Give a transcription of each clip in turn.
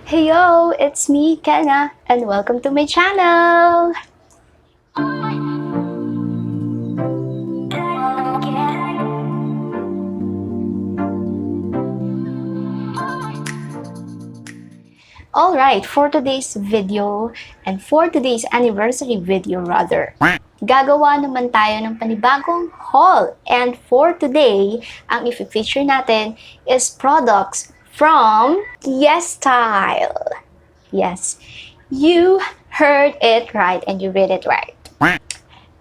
Heyo, it's me, Kennah, and welcome to my channel! Alright, for today's video, and for today's anniversary video rather, gagawa naman tayo ng panibagong haul. And for today, ang i-feature natin is products from Yesstyle. Yes, you heard it right and you read it right.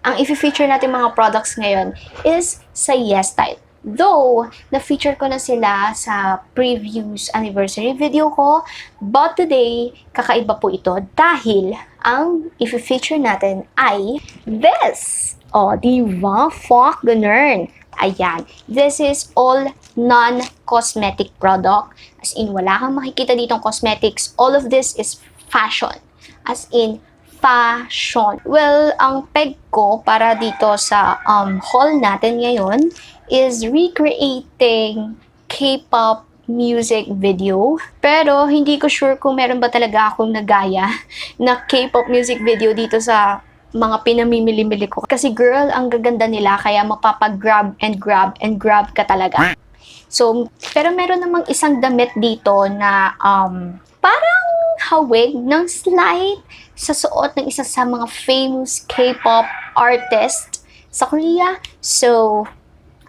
Ang i-feature natin mga products ngayon is sa Yesstyle. Though, na-feature ko na sila sa previous anniversary video ko, but today, kakaiba po ito dahil ang i-feature natin ay this! O, diba? Fuck, ganun. Ayan. This is all non-cosmetic product. As in, wala kang makikita ditong cosmetics. All of this is fashion. As in, fashion. Well, ang peg ko para dito sa haul natin ngayon is recreating K-pop music video. Pero, hindi ko sure kung meron ba talaga akong nagaya na K-pop music video dito sa mga pinamimili-mili ko. Kasi girl, ang gaganda nila, kaya mapapag-grab and grab and grab ka talaga. So, pero meron namang isang damit dito na parang hawig ng slight sa suot ng isa sa mga famous K-pop artist sa Korea. So,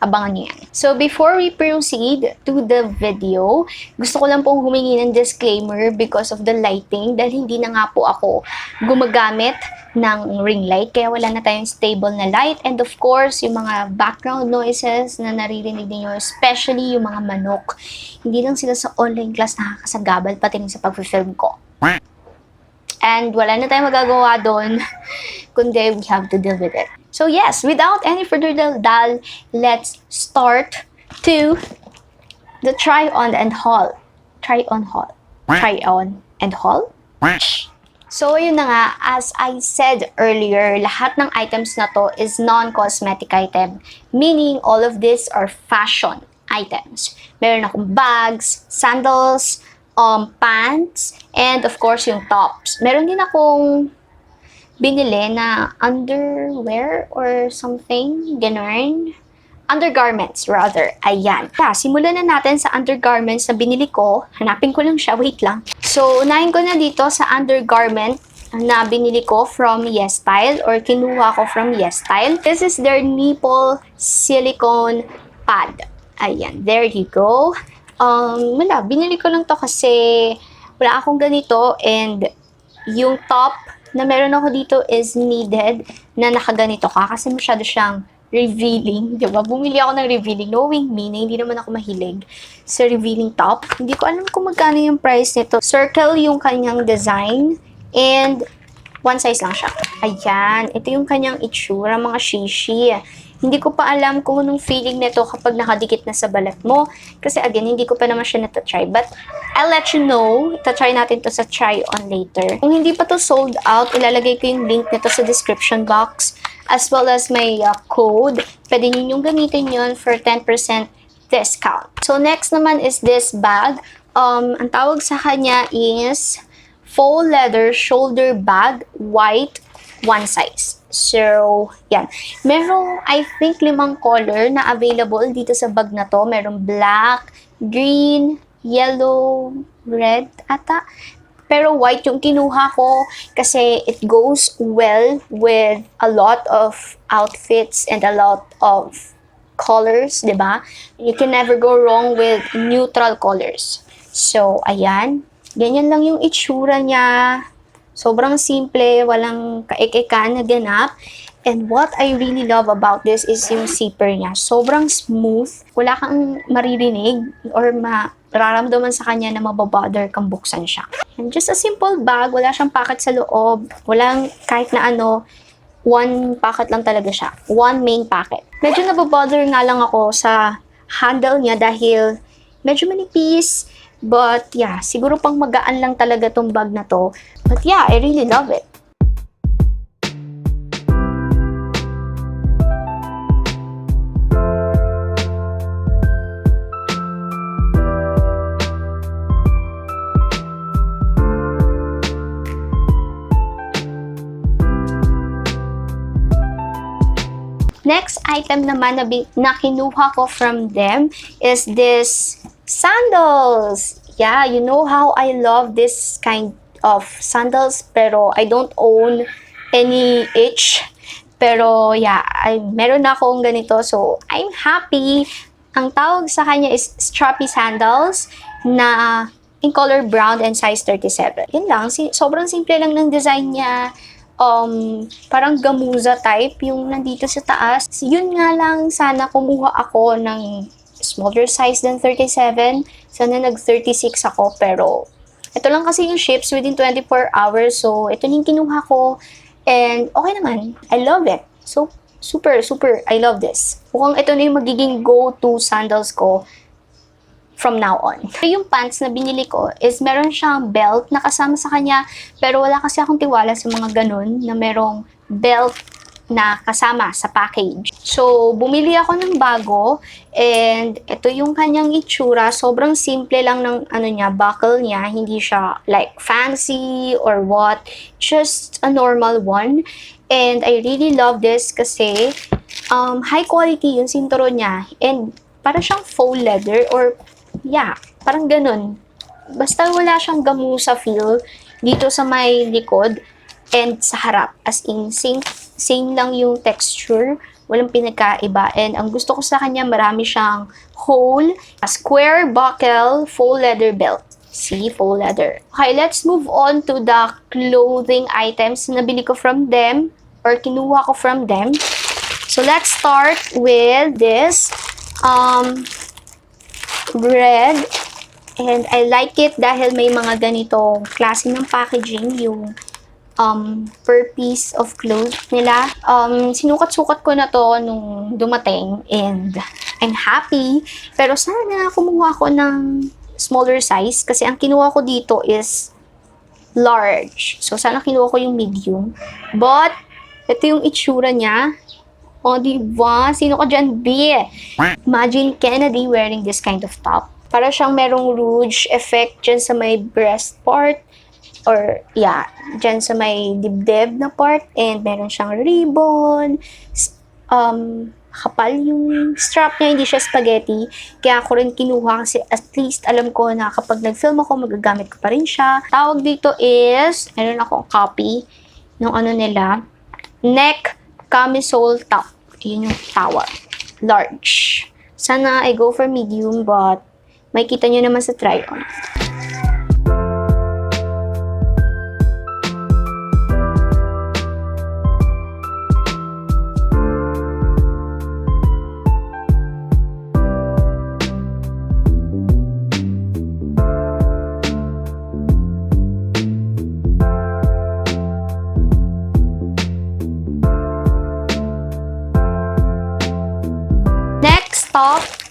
abangan niyo yan. So, before we proceed to the video, gusto ko lang pong humingi ng disclaimer because of the lighting dahil hindi na nga po ako gumagamit ng ring light kaya wala na tayong stable na light and of course, yung mga background noises na naririnig niyo, especially yung mga manok, hindi lang sila sa online class nakakasagabal pati rin sa pag-film ko. And wala na tayong magagawa doon kundi we have to deal with it. So yes, without any further ado, let's start to the try-on and haul. Try-on haul. Try-on and haul? So yun na nga, as I said earlier, lahat ng items na to is non-cosmetic item. Meaning, all of these are fashion items. Meron akong bags, sandals, pants, and of course yung tops. Meron din akong binili na underwear or something, ganun. Undergarments, rather. Ayan. Simulan na natin sa undergarments na binili ko. Hanapin ko lang siya. Wait lang. So, unahin ko na dito sa undergarment na binili ko from Yesstyle or kinuha ko from Yesstyle. This is their nipple silicone pad. Ayan. There you go. Wala. Binili ko lang to kasi wala akong ganito and yung top na meron ako dito is needed na nakaganito ka kasi masyado siyang revealing, diba? Bumili ako ng revealing knowing me na hindi naman ako mahilig sa revealing top. Hindi ko alam kung magkano yung price nito. Circle yung kanyang design and one size lang siya. Ayan. Ito yung kanyang itsura, mga shishi. Hindi ko pa alam kung anong feeling nito kapag nakadikit na sa balat mo. Kasi again, hindi ko pa naman siya natatry. But I'll let you know. Tatry natin to sa try-on later. Kung hindi pa to sold out, ilalagay ko yung link nito sa description box. As well as my code. Pwede nyo yung gamitin yun for 10% discount. So next naman is this bag. Ang tawag sa kanya is faux leather shoulder bag, white, one size. So, yan. Merong, I think, 5 color na available dito sa bag na to. Merong black, green, yellow, red, ata. Pero white yung kinuha ko kasi it goes well with a lot of outfits and a lot of colors, diba? You can never go wrong with neutral colors. So, ayan. Ganyan lang yung itsura niya. Sobrang simple, walang kaek-ekan na ganap. And what I really love about this is yung zipper niya. Sobrang smooth. Wala kang maririnig or mararamdaman sa kanya na mababother kang buksan siya. And just a simple bag. Wala siyang packet sa loob. Walang kahit na ano. One packet lang talaga siya. One main packet. Medyo nababother nga lang ako sa handle niya dahil medyo manipis. But yeah, siguro pang magaan lang talaga tong bag na to. But yeah, I really love it. Next item naman na kinuha ko from them is this sandals. Yeah, you know how I love this kind of sandals, pero I don't own any each. Pero yeah, meron na akong ganito, so I'm happy. Ang tawag sa kanya is strappy sandals na in color brown and size 37. Yun lang, sobrang simple lang ng design niya. Parang gamuza type yung nandito sa taas. Yun nga lang, sana kumuha ako ng smaller size than 37. Sana nag 36 ako, pero ito lang kasi yung ships within 24 hours. So, ito yung kinuha ko. And okay naman. I love it. So, super, I love this. Mukhang ito na yung magiging go-to sandals ko from now on. Yung pants na binili ko is meron siyang belt na kasama sa kanya, pero wala kasi akong tiwala sa mga ganun na merong belt na kasama sa package. So, bumili ako ng bago, and ito yung kanyang itsura. Sobrang simple lang ng buckle niya. Hindi siya like fancy or what. Just a normal one. And I really love this kasi high quality yung sinturon niya. And para siyang faux leather or yeah, parang ganun. Basta wala siyang gamusa feel dito sa may likod and sa harap. As in, same lang yung texture. Walang pinagkaiba. And ang gusto ko sa kanya, marami siyang hole. A square buckle, faux leather belt. See, faux leather. Okay, let's move on to the clothing items na nabili ko from them or kinuha ko from them. So, let's start with this red. And I like it dahil may mga ganitong klase ng packaging yung per piece of clothes nila. Sinukat-sukat ko na to nung dumating and I'm happy. Pero sana kumuha ko ng smaller size kasi ang kinuha ko dito is large. So sana kinuha ko yung medium. But ito yung itsura niya. O, diba? Sino ka dyan, B? Imagine Kennah D wearing this kind of top. Para siyang merong rouge effect dyan sa may breast part. Or, yeah, dyan sa may dibdib na part. And meron siyang ribbon. Kapal yung strap niya, hindi siya spaghetti. Kaya ako rin kinuha kasi at least alam ko na kapag nag-film ako, magagamit ko pa rin siya. Tawag dito is, meron akong copy ng nila. Neck camisole top. Yun yung tawag. Large. Sana I go for medium, but may kita nyo naman sa try-on.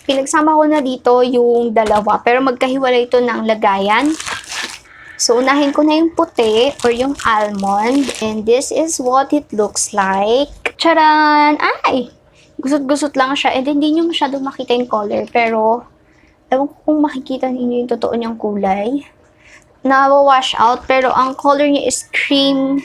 Pinagsama ko na dito yung dalawa, pero magkahiwalay ito ng lagayan. So, unahin ko na yung puti or yung almond. And this is what it looks like. Charan! Ay! Gusot-gusot lang siya. And hindi nyo masyadong makita yung color. Pero, ewan ko kung makikita niyo yung totoo niyang kulay. Nawa-wash out. Pero, ang color niya is cream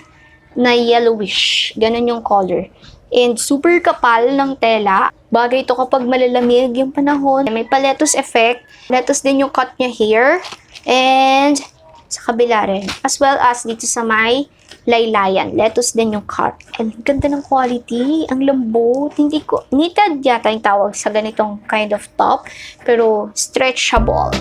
na yellowish. Ganon yung color. And super kapal ng tela. Bagay ito kapag malalamig yung panahon. May pa-lettuce effect. Lettuce din yung cut niya here. And sa kabila rin. As well as dito sa may laylayan. Lettuce din yung cut. And ganda ng quality. Ang lambot. Hindi ko, knitted yata yung tawag sa ganitong kind of top. Pero stretchable.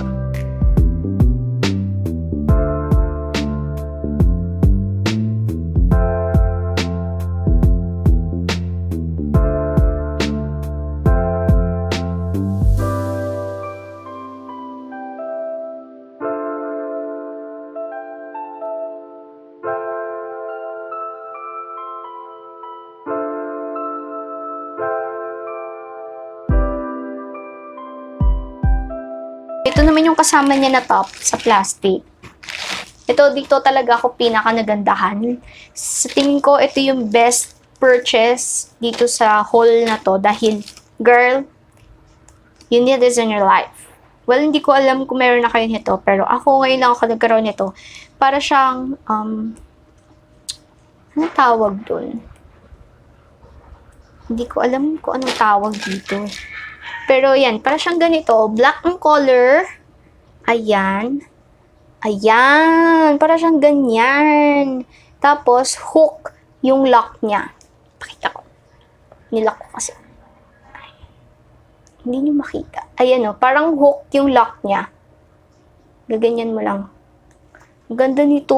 Ito naman yung kasama niya na top sa plastic. Ito, dito talaga ako pinaka nagandahan. Sa tingin ko, ito yung best purchase dito sa haul na to. Dahil, girl, you need this in your life. Well, hindi ko alam kung meron na kayo nito. Pero ako ngayon lang ako nagkaroon nito. Para siyang, ano tawag dun? Hindi ko alam kung anong tawag dito. Pero yan, para siyang ganito. Black ang color. Ayan. Ayan. Para siyang ganyan. Tapos, hook yung lock niya. Pakita ko. Nilock ko kasi. Hindi niyo makita. Ayan o, parang hook yung lock niya. Gaganyan mo lang. Ang ganda nito.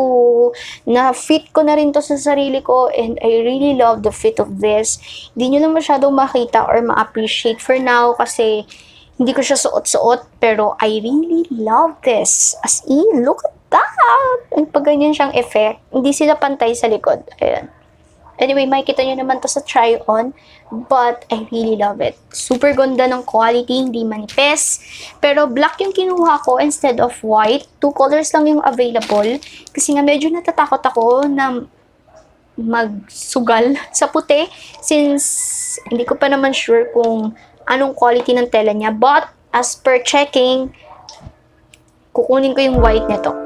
Na-fit ko na rin to sa sarili ko and I really love the fit of this. Hindi nyo na masyadong makita or ma-appreciate for now kasi hindi ko siya suot-suot pero I really love this. As in, look at that! Ang pagganyan siyang effect. Hindi sila pantay sa likod. Ayan. Anyway, makikita nyo naman to sa try-on. But, I really love it. Super ganda ng quality, hindi manipis. Pero, black yung kinuha ko instead of white. 2 colors lang yung available. Kasi nga, medyo natatakot ako na magsugal sa puti. Since, hindi ko pa naman sure kung anong quality ng tela niya. But, as per checking, kukunin ko yung white nito.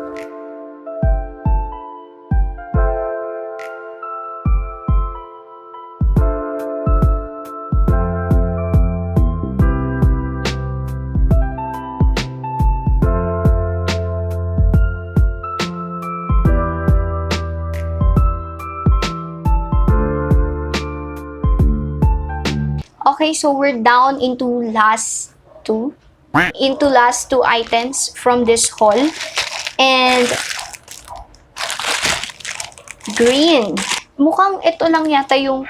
Okay, so we're down into last two items from this haul. And green. Mukhang ito lang yata yung,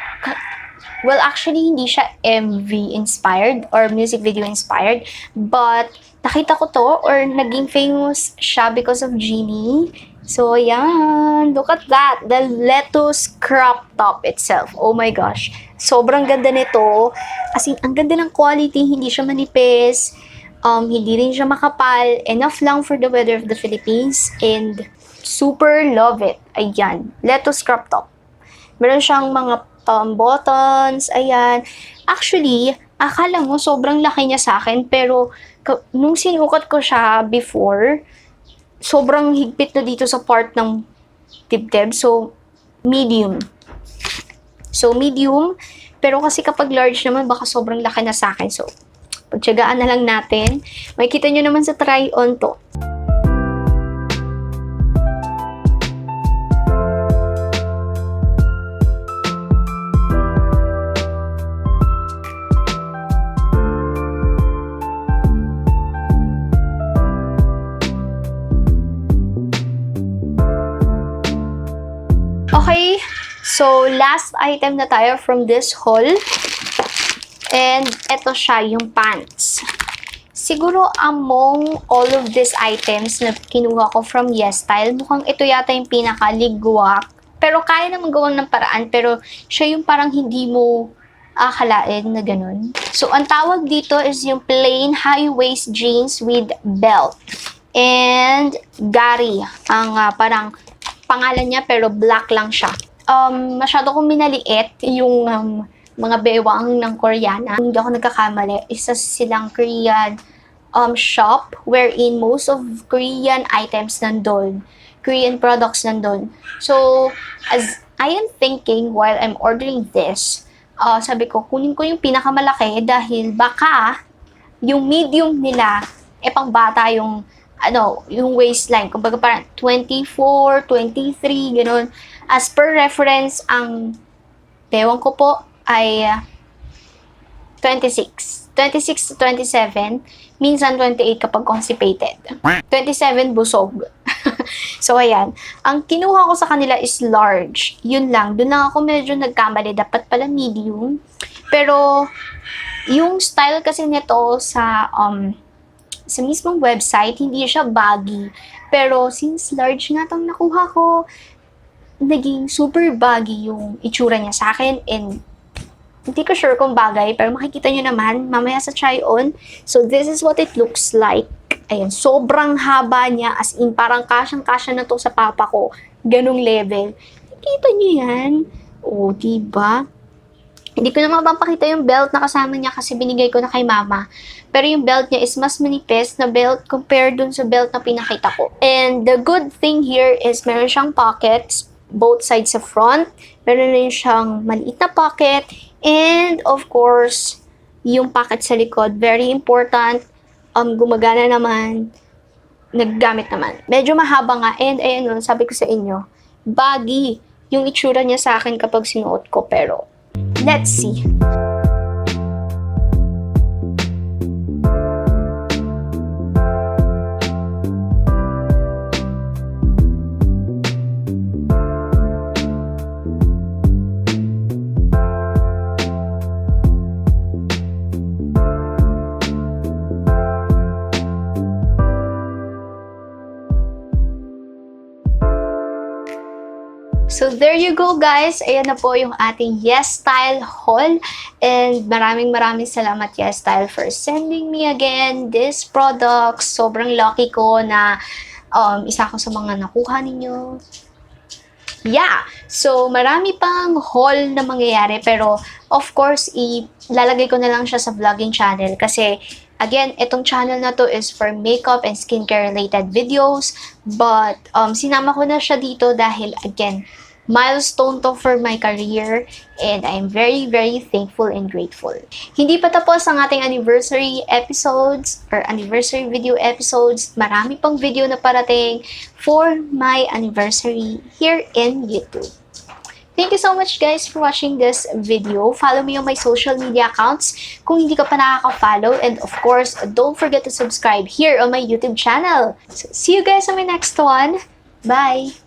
well, actually, hindi siya MV inspired or music video inspired. But, nakita ko to or naging famous siya because of Genie. So, ayan. Look at that. The lettuce crop top itself. Oh my gosh. Sobrang ganda nito. As in, ang ganda ng quality. Hindi siya manipis. Hindi rin siya makapal. Enough lang for the weather of the Philippines. And super love it. Ayan. Lettuce crop top. Meron siyang mga buttons. Ayan. Actually, akala mo sobrang laki niya sa akin. Pero, nung sinukat ko siya before, sobrang higpit na dito sa part ng dibdib. So, medium. Pero kasi kapag large naman, baka sobrang laki na sa akin. So, pagtyagaan na lang natin. Makikita nyo naman sa try-on to. Okay, so last item na tayo from this haul. And eto siya, yung pants. Siguro among all of these items na kinuha ko from Yesstyle, mukhang ito yata yung pinakaligwak. Pero kaya naman gawang ng paraan, pero siya yung parang hindi mo akalain na ganun. So, ang tawag dito is yung plain high-waist jeans with belt. And Gary, ang parang pangalan niya pero black lang siya. Masyado kong minaliit yung mga bewang ng Koreana. Hindi ako nagkakamali. Isa silang Korean shop wherein most of Korean items nandun. Korean products nandun. So, as I am thinking while I'm ordering this, sabi ko, kunin ko yung pinakamalaki dahil baka yung medium nila, pang bata yung yung waistline. Kumbaga parang 24, 23, gano'n. As per reference, ang bewang ko po ay 26. 26 to 27. Minsan 28 kapag constipated. 27 busog. So, ayan. Ang kinuha ko sa kanila is large. Yun lang. Doon lang ako medyo nagkamali. Dapat pala medium. Pero, yung style kasi nito sa mismong website, hindi siya baggy. Pero, since large nga itong nakuha ko, naging super baggy yung itsura niya sa akin. And, hindi ko sure kung bagay, pero makikita nyo naman, mamaya sa try-on. So, this is what it looks like. Ayan, sobrang haba niya, as in, parang kasyang-kasya na to sa papa ko. Ganong level. Nakikita nyo yan? O, diba? Hindi ko na mapapakita yung belt na kasama niya kasi binigay ko na kay mama. Pero yung belt niya is mas manipis na belt compared dun sa belt na pinakita ko. And the good thing here is meron siyang pockets, both sides sa front. Meron rin siyang maliit na pocket. And of course, yung packet sa likod, very important. Gumagana naman, naggamit naman. Medyo mahaba nga, and ayun, sabi ko sa inyo, baggy yung itsura niya sa akin kapag sinuot ko, pero let's see. So, there you go guys. Ayan na po yung ating Yesstyle haul. And maraming salamat Yesstyle for sending me again this product. Sobrang lucky ko na isa ko sa mga nakuha ninyo. Yeah! So, marami pang haul na mangyayari. Pero, of course, ilalagay ko na lang siya sa vlogging channel. Kasi, again, itong channel na to is for makeup and skincare related videos. But, sinama ko na siya dito dahil, again, milestone to for my career and I'm very thankful and grateful. Hindi pa tapos ang ating anniversary episodes or anniversary video episodes. Marami pang video na parating for my anniversary here in YouTube. Thank you so much guys for watching this video. Follow me on my social media accounts kung hindi ka pa nakaka-follow. And of course, don't forget to subscribe here on my YouTube channel. So, see you guys on my next one. Bye!